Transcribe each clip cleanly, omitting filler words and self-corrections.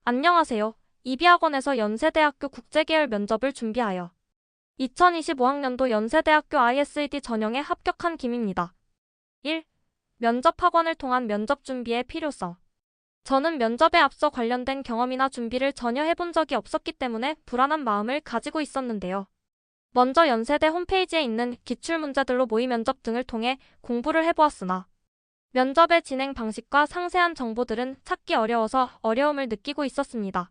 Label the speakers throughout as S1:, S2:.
S1: 안녕하세요. 이비학원에서 연세대학교 국제계열 면접을 준비하여 2025학년도 연세대학교 ISED 전형에 합격한 김입니다. 1. 면접학원을 통한 면접 준비의 필요성. 저는 면접에 앞서 관련된 경험이나 준비를 전혀 해본 적이 없었기 때문에 불안한 마음을 가지고 있었는데요. 먼저 연세대 홈페이지에 있는 기출문제들로 모의 면접 등을 통해 공부를 해보았으나 면접의 진행 방식과 상세한 정보들은 찾기 어려워서 어려움을 느끼고 있었습니다.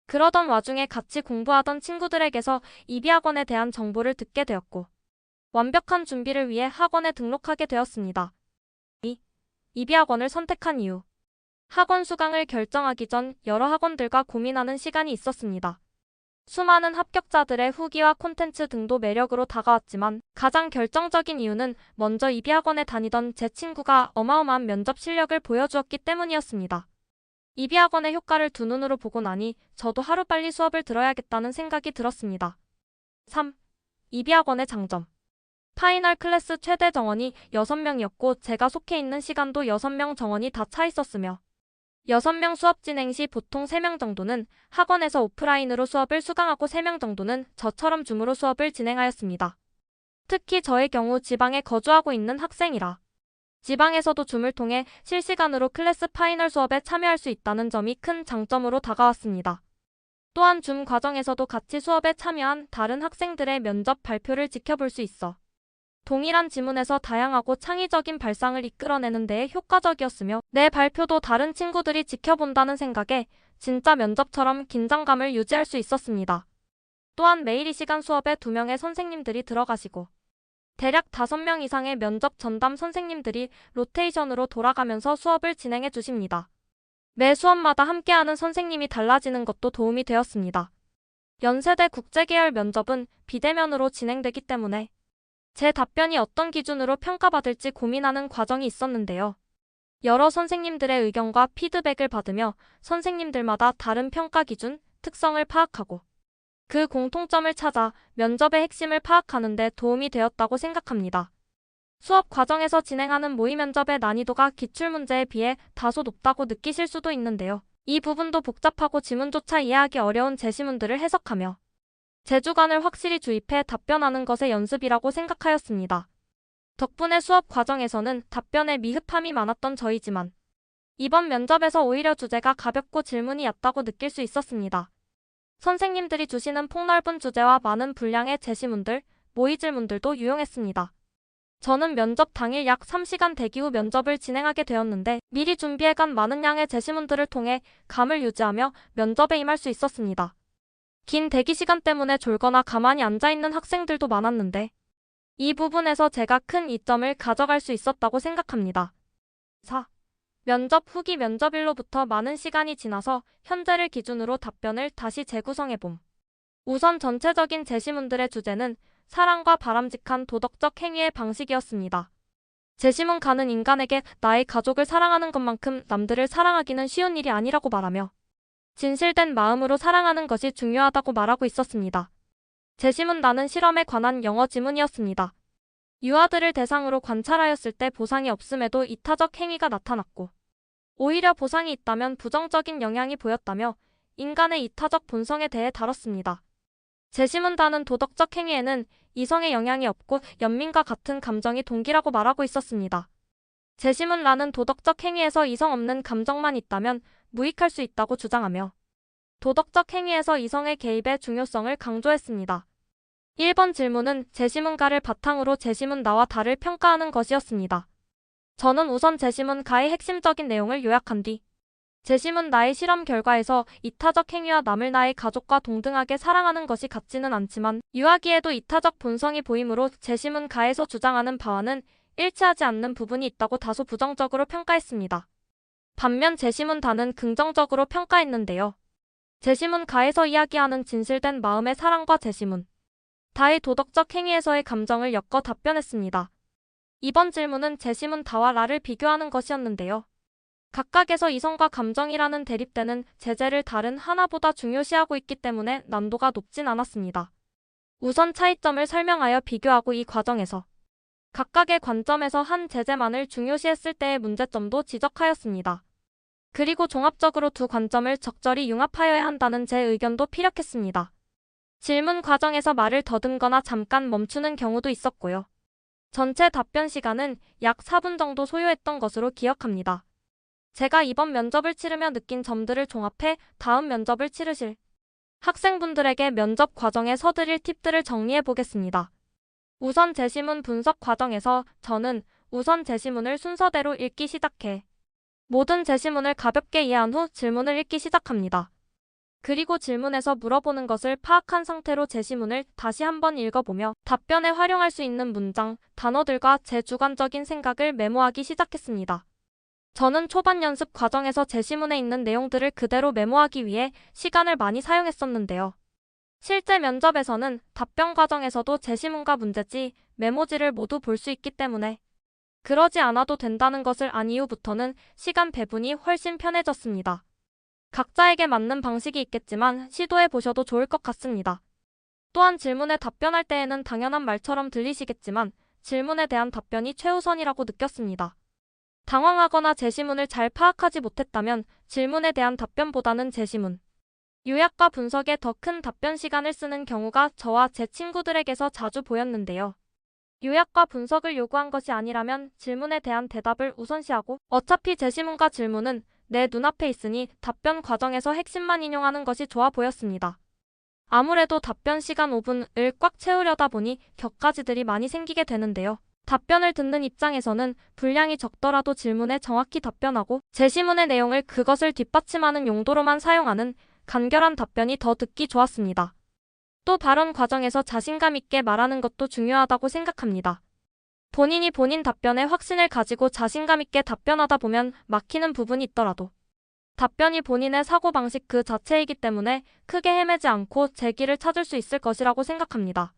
S1: 그러던 와중에 같이 공부하던 친구들에게서 이비학원에 대한 정보를 듣게 되었고 완벽한 준비를 위해 학원에 등록하게 되었습니다. 2. 이비학원을 선택한 이유. 학원 수강을 결정하기 전 여러 학원들과 고민하는 시간이 있었습니다. 수많은 합격자들의 후기와 콘텐츠 등도 매력으로 다가왔지만 가장 결정적인 이유는 먼저 이비학원에 다니던 제 친구가 어마어마한 면접 실력을 보여주었기 때문이었습니다. 이비학원의 효과를 두 눈으로 보고 나니 저도 하루빨리 수업을 들어야겠다는 생각이 들었습니다. 3. 이비학원의 장점. 파이널 클래스 최대 정원이 6명이었고 제가 속해 있는 시간도 6명 정원이 다 차 있었으며 6명 수업 진행 시 보통 3명 정도는 학원에서 오프라인으로 수업을 수강하고 3명 정도는 저처럼 줌으로 수업을 진행하였습니다. 특히 저의 경우 지방에 거주하고 있는 학생이라 지방에서도 줌을 통해 실시간으로 클래스 파이널 수업에 참여할 수 있다는 점이 큰 장점으로 다가왔습니다. 또한 줌 과정에서도 같이 수업에 참여한 다른 학생들의 면접 발표를 지켜볼 수 있어 동일한 지문에서 다양하고 창의적인 발상을 이끌어내는 데에 효과적이었으며 내 발표도 다른 친구들이 지켜본다는 생각에 진짜 면접처럼 긴장감을 유지할 수 있었습니다. 또한 매일 이 시간 수업에 2명의 선생님들이 들어가시고 대략 5명 이상의 면접 전담 선생님들이 로테이션으로 돌아가면서 수업을 진행해 주십니다. 매 수업마다 함께하는 선생님이 달라지는 것도 도움이 되었습니다. 연세대 국제계열 면접은 비대면으로 진행되기 때문에 제 답변이 어떤 기준으로 평가받을지 고민하는 과정이 있었는데요. 여러 선생님들의 의견과 피드백을 받으며 선생님들마다 다른 평가 기준, 특성을 파악하고 그 공통점을 찾아 면접의 핵심을 파악하는 데 도움이 되었다고 생각합니다. 수업 과정에서 진행하는 모의 면접의 난이도가 기출문제에 비해 다소 높다고 느끼실 수도 있는데요. 이 부분도 복잡하고 지문조차 이해하기 어려운 제시문들을 해석하며 제주관을 확실히 주입해 답변하는 것의 연습이라고 생각하였습니다. 덕분에 수업 과정에서는 답변에 미흡함이 많았던 저이지만 이번 면접에서 오히려 주제가 가볍고 질문이 얕다고 느낄 수 있었습니다. 선생님들이 주시는 폭넓은 주제와 많은 분량의 제시문들, 모의 질문들도 유용했습니다. 저는 면접 당일 약 3시간 대기 후 면접을 진행하게 되었는데 미리 준비해간 많은 양의 제시문들을 통해 감을 유지하며 면접에 임할 수 있었습니다. 긴 대기 시간 때문에 졸거나 가만히 앉아있는 학생들도 많았는데 이 부분에서 제가 큰 이점을 가져갈 수 있었다고 생각합니다. 4. 면접 후기 면접일로부터 많은 시간이 지나서 현재를 기준으로 답변을 다시 재구성해봄. 우선 전체적인 제시문들의 주제는 사랑과 바람직한 도덕적 행위의 방식이었습니다. 제시문 가는 인간에게 나의 가족을 사랑하는 것만큼 남들을 사랑하기는 쉬운 일이 아니라고 말하며 진실된 마음으로 사랑하는 것이 중요하다고 말하고 있었습니다. 제시문 나는 실험에 관한 영어 지문이었습니다. 유아들을 대상으로 관찰하였을 때 보상이 없음에도 이타적 행위가 나타났고 오히려 보상이 있다면 부정적인 영향이 보였다며 인간의 이타적 본성에 대해 다뤘습니다. 제시문 다는 도덕적 행위에는 이성의 영향이 없고 연민과 같은 감정이 동기라고 말하고 있었습니다. 제시문 라는 도덕적 행위에서 이성 없는 감정만 있다면 무익할 수 있다고 주장하며 도덕적 행위에서 이성의 개입의 중요성을 강조했습니다. 1번 질문은 제시문가를 바탕으로 제시문 나와 다를 평가하는 것이었습니다. 저는 우선 제시문 가의 핵심적인 내용을 요약한 뒤 제시문 나의 실험 결과에서 이타적 행위와 남을 나의 가족과 동등하게 사랑하는 것이 같지는 않지만 유아기에도 이타적 본성이 보이므로 제시문 가에서 주장하는 바와는 일치하지 않는 부분이 있다고 다소 부정적으로 평가했습니다. 반면 제시문 다는 긍정적으로 평가했는데요. 제시문 가에서 이야기하는 진실된 마음의 사랑과 제시문 다의 도덕적 행위에서의 감정을 엮어 답변했습니다. 이번 질문은 제시문 다와 라를 비교하는 것이었는데요. 각각에서 이성과 감정이라는 대립되는 제재를 다른 하나보다 중요시하고 있기 때문에 난도가 높진 않았습니다. 우선 차이점을 설명하여 비교하고 이 과정에서 각각의 관점에서 한 제재만을 중요시했을 때의 문제점도 지적하였습니다. 그리고 종합적으로 두 관점을 적절히 융합하여야 한다는 제 의견도 피력했습니다. 질문 과정에서 말을 더듬거나 잠깐 멈추는 경우도 있었고요. 전체 답변 시간은 약 4분 정도 소요했던 것으로 기억합니다. 제가 이번 면접을 치르며 느낀 점들을 종합해 다음 면접을 치르실 학생분들에게 면접 과정에 써드릴 팁들을 정리해 보겠습니다. 우선 제시문 분석 과정에서 저는 우선 제시문을 순서대로 읽기 시작해 모든 제시문을 가볍게 이해한 후 질문을 읽기 시작합니다. 그리고 질문에서 물어보는 것을 파악한 상태로 제시문을 다시 한번 읽어보며 답변에 활용할 수 있는 문장, 단어들과 제 주관적인 생각을 메모하기 시작했습니다. 저는 초반 연습 과정에서 제시문에 있는 내용들을 그대로 메모하기 위해 시간을 많이 사용했었는데요. 실제 면접에서는 답변 과정에서도 제시문과 문제지, 메모지를 모두 볼 수 있기 때문에 그러지 않아도 된다는 것을 안 이후부터는 시간 배분이 훨씬 편해졌습니다. 각자에게 맞는 방식이 있겠지만 시도해 보셔도 좋을 것 같습니다. 또한 질문에 답변할 때에는 당연한 말처럼 들리시겠지만 질문에 대한 답변이 최우선이라고 느꼈습니다. 당황하거나 제시문을 잘 파악하지 못했다면 질문에 대한 답변보다는 제시문, 요약과 분석에 더 큰 답변 시간을 쓰는 경우가 저와 제 친구들에게서 자주 보였는데요. 요약과 분석을 요구한 것이 아니라면 질문에 대한 대답을 우선시하고 어차피 제시문과 질문은 내 눈앞에 있으니 답변 과정에서 핵심만 인용하는 것이 좋아 보였습니다. 아무래도 답변 시간 5분을 꽉 채우려다 보니 격가지들이 많이 생기게 되는데요. 답변을 듣는 입장에서는 분량이 적더라도 질문에 정확히 답변하고 제시문의 내용을 그것을 뒷받침하는 용도로만 사용하는 간결한 답변이 더 듣기 좋았습니다. 또 발언 과정에서 자신감 있게 말하는 것도 중요하다고 생각합니다. 본인이 본인 답변에 확신을 가지고 자신감 있게 답변하다 보면 막히는 부분이 있더라도 답변이 본인의 사고방식 그 자체이기 때문에 크게 헤매지 않고 제 길을 찾을 수 있을 것이라고 생각합니다.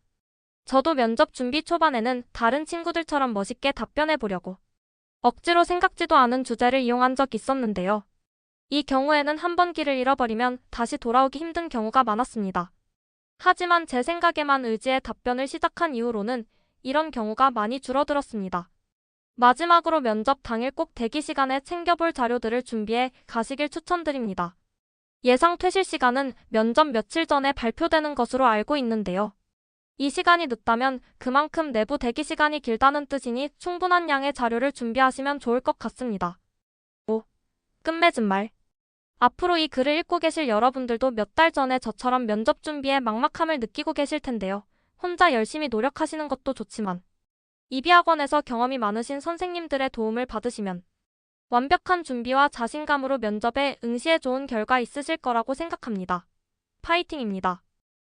S1: 저도 면접 준비 초반에는 다른 친구들처럼 멋있게 답변해 보려고 억지로 생각지도 않은 주제를 이용한 적 있었는데요. 이 경우에는 한 번 길을 잃어버리면 다시 돌아오기 힘든 경우가 많았습니다. 하지만 제 생각에만 의지해 답변을 시작한 이후로는 이런 경우가 많이 줄어들었습니다. 마지막으로 면접 당일 꼭 대기 시간에 챙겨볼 자료들을 준비해 가시길 추천드립니다. 예상 퇴실 시간은 면접 며칠 전에 발표되는 것으로 알고 있는데요. 이 시간이 늦다면 그만큼 내부 대기 시간이 길다는 뜻이니 충분한 양의 자료를 준비하시면 좋을 것 같습니다. 5. 끝맺은 말. 앞으로 이 글을 읽고 계실 여러분들도 몇 달 전에 저처럼 면접 준비에 막막함을 느끼고 계실 텐데요. 혼자 열심히 노력하시는 것도 좋지만 이비학원에서 경험이 많으신 선생님들의 도움을 받으시면 완벽한 준비와 자신감으로 면접에 응시에 좋은 결과 있으실 거라고 생각합니다. 파이팅입니다.